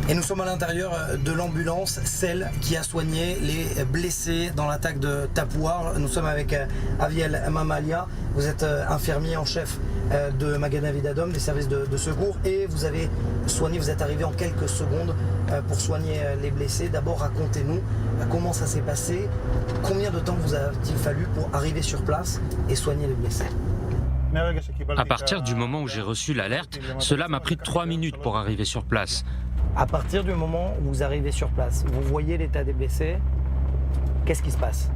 Et nous sommes à l'intérieur de l'ambulance, celle qui a soigné les blessés dans l'attaque de Tapouar. Nous sommes avec Aviel Mamalia, vous êtes infirmier en chef de Magen David Adom, des services de secours, et vous avez soigné, vous êtes arrivé en quelques secondes pour soigner les blessés. D'abord, racontez-nous comment ça s'est passé, combien de temps vous a-t-il fallu pour arriver sur place et soigner les blessés? À partir du moment où j'ai reçu l'alerte, cela m'a pris 3 minutes pour arriver sur place. À partir du moment où vous arrivez sur place, vous voyez l'état des blessés, qu'est-ce qui se passe?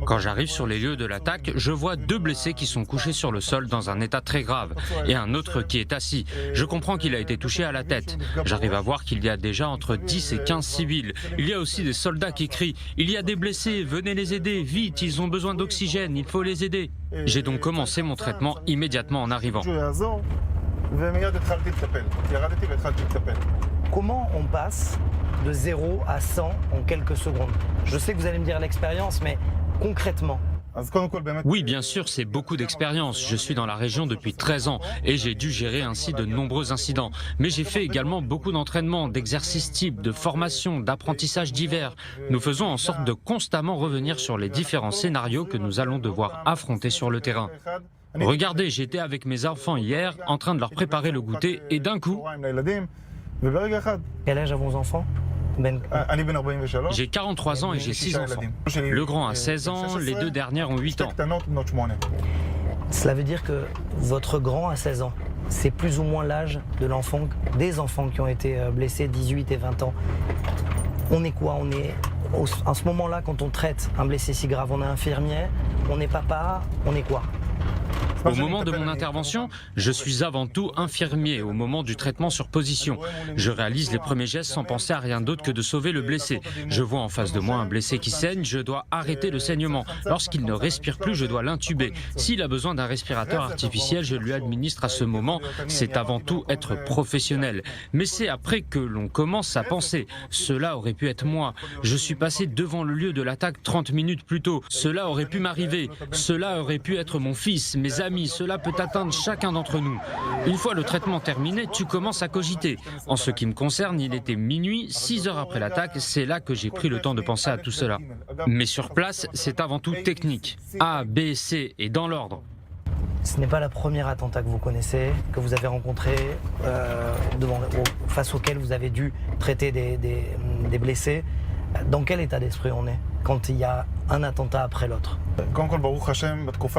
Quand j'arrive sur les lieux de l'attaque, je vois 2 blessés qui sont couchés sur le sol dans un état très grave et un autre qui est assis. Je comprends qu'il a été touché à la tête. J'arrive à voir qu'il y a déjà entre 10 et 15 civils. Il y a aussi des soldats qui crient « Il y a des blessés, venez les aider, vite, ils ont besoin d'oxygène, il faut les aider ». J'ai donc commencé mon traitement immédiatement en arrivant. Comment on passe de 0 à 100 en quelques secondes? Je sais que vous allez me dire l'expérience, mais concrètement. Oui, bien sûr, c'est beaucoup d'expérience. Je suis dans la région depuis 13 ans et j'ai dû gérer ainsi de nombreux incidents. Mais j'ai fait également beaucoup d'entraînements, d'exercices types, de formations, d'apprentissages divers. Nous faisons en sorte de constamment revenir sur les différents scénarios que nous allons devoir affronter sur le terrain. Regardez, j'étais avec mes enfants hier en train de leur préparer le goûter et d'un coup... Quel âge ont vos enfants? J'ai 43 ans et j'ai 6 enfants. Le grand a 16 ans, les 2 dernières ont 8 ans. Cela veut dire que votre grand a 16 ans. C'est plus ou moins l'âge de l'enfant, des enfants qui ont été blessés, 18 et 20 ans. On est quoi? On est, en ce moment-là, quand on traite un blessé si grave, on est infirmier, on est papa, on est quoi? Au moment de mon intervention, je suis avant tout infirmier au moment du traitement sur position. Je réalise les premiers gestes sans penser à rien d'autre que de sauver le blessé. Je vois en face de moi un blessé qui saigne, je dois arrêter le saignement. Lorsqu'il ne respire plus, je dois l'intuber. S'il a besoin d'un respirateur artificiel, je lui administre à ce moment. C'est avant tout être professionnel. Mais c'est après que l'on commence à penser. Cela aurait pu être moi. Je suis passé devant le lieu de l'attaque 30 minutes plus tôt. Cela aurait pu m'arriver. Cela aurait pu être mon fils, mes amis. Cela peut atteindre chacun d'entre nous. Une fois le traitement terminé, tu commences à cogiter. En ce qui me concerne, il était minuit, 6 heures après l'attaque, c'est là que j'ai pris le temps de penser à tout cela. Mais sur place, c'est avant tout technique. A, B, C et dans l'ordre. Ce n'est pas la première attentat que vous connaissez, que vous avez rencontré, face auquel vous avez dû traiter des blessés. Dans quel état d'esprit on est quand il y a un attentat après l'autre?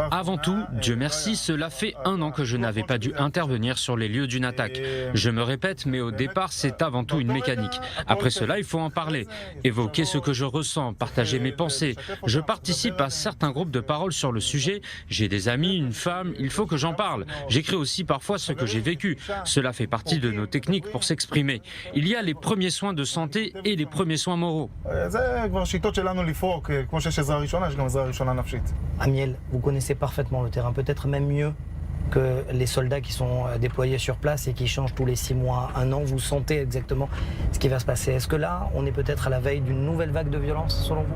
Avant tout, Dieu merci, cela fait 1 an que je n'avais pas dû intervenir sur les lieux d'une attaque. Je me répète, mais au départ, c'est avant tout une mécanique. Après cela, il faut en parler, évoquer ce que je ressens, partager mes pensées. Je participe à certains groupes de parole sur le sujet. J'ai des amis, une femme, il faut que j'en parle. J'écris aussi parfois ce que j'ai vécu. Cela fait partie de nos techniques pour s'exprimer. Il y a les premiers soins de santé et les premiers soins moraux. Amiel, vous connaissez parfaitement le terrain, peut-être même mieux que les soldats qui sont déployés sur place et qui changent tous les 6 mois, 1 an. Vous sentez exactement ce qui va se passer. Est-ce que là, on est peut-être à la veille d'une nouvelle vague de violence, selon vous?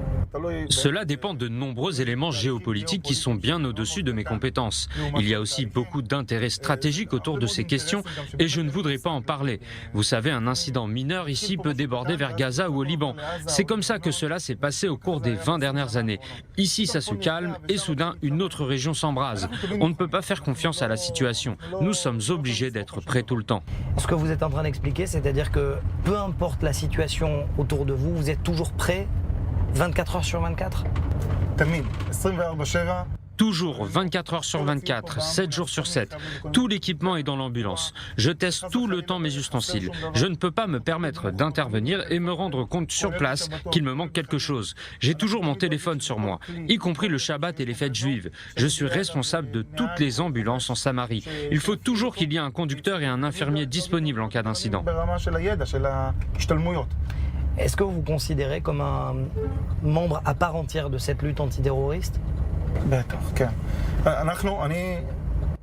Cela dépend de nombreux éléments géopolitiques qui sont bien au-dessus de mes compétences. Il y a aussi beaucoup d'intérêts stratégiques autour de ces questions et je ne voudrais pas en parler. Vous savez, un incident mineur ici peut déborder vers Gaza ou au Liban. C'est comme ça que cela s'est passé au cours des 20 dernières années. Ici, ça se calme et soudain, une autre région s'embrase. On ne peut pas faire confiance à la situation. Nous sommes obligés d'être prêts tout le temps. Ce que vous êtes en train d'expliquer, c'est-à-dire que peu importe la situation autour de vous, vous êtes toujours prêts 24 heures sur 24? Toujours 24 heures sur 24, 7 jours sur 7. Tout l'équipement est dans l'ambulance. Je teste tout le temps mes ustensiles. Je ne peux pas me permettre d'intervenir et me rendre compte sur place qu'il me manque quelque chose. J'ai toujours mon téléphone sur moi, y compris le Shabbat et les fêtes juives. Je suis responsable de toutes les ambulances en Samarie. Il faut toujours qu'il y ait un conducteur et un infirmier disponibles en cas d'incident. Est-ce que vous vous considérez comme un membre à part entière de cette lutte antiterroriste?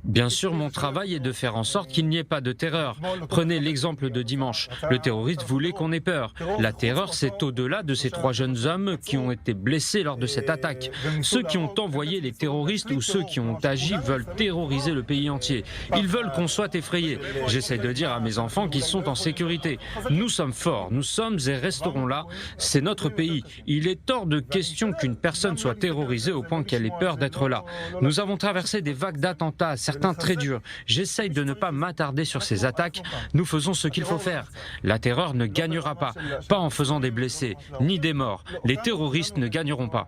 Bien sûr, mon travail est de faire en sorte qu'il n'y ait pas de terreur. Prenez l'exemple de dimanche. Le terroriste voulait qu'on ait peur. La terreur, c'est au-delà de ces 3 jeunes hommes qui ont été blessés lors de cette attaque. Ceux qui ont envoyé les terroristes ou ceux qui ont agi veulent terroriser le pays entier. Ils veulent qu'on soit effrayés. J'essaie de dire à mes enfants qu'ils sont en sécurité. Nous sommes forts, nous sommes et resterons là. C'est notre pays. Il est hors de question qu'une personne soit terrorisée au point qu'elle ait peur d'être là. Nous avons traversé des vagues d'attentats, certains très durs. J'essaye de ne pas m'attarder sur ces attaques. Nous faisons ce qu'il faut faire. La terreur ne gagnera pas en faisant des blessés, ni des morts. Les terroristes ne gagneront pas.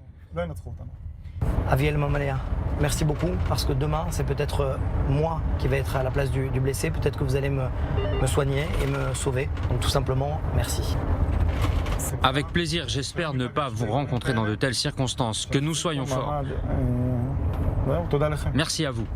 Aviel Mamalia, merci beaucoup parce que demain c'est peut-être moi qui vais être à la place du blessé. Peut-être que vous allez me soigner et me sauver. Donc tout simplement, merci. Avec plaisir, j'espère ne pas vous rencontrer dans de telles circonstances. Que nous soyons forts. Merci à vous.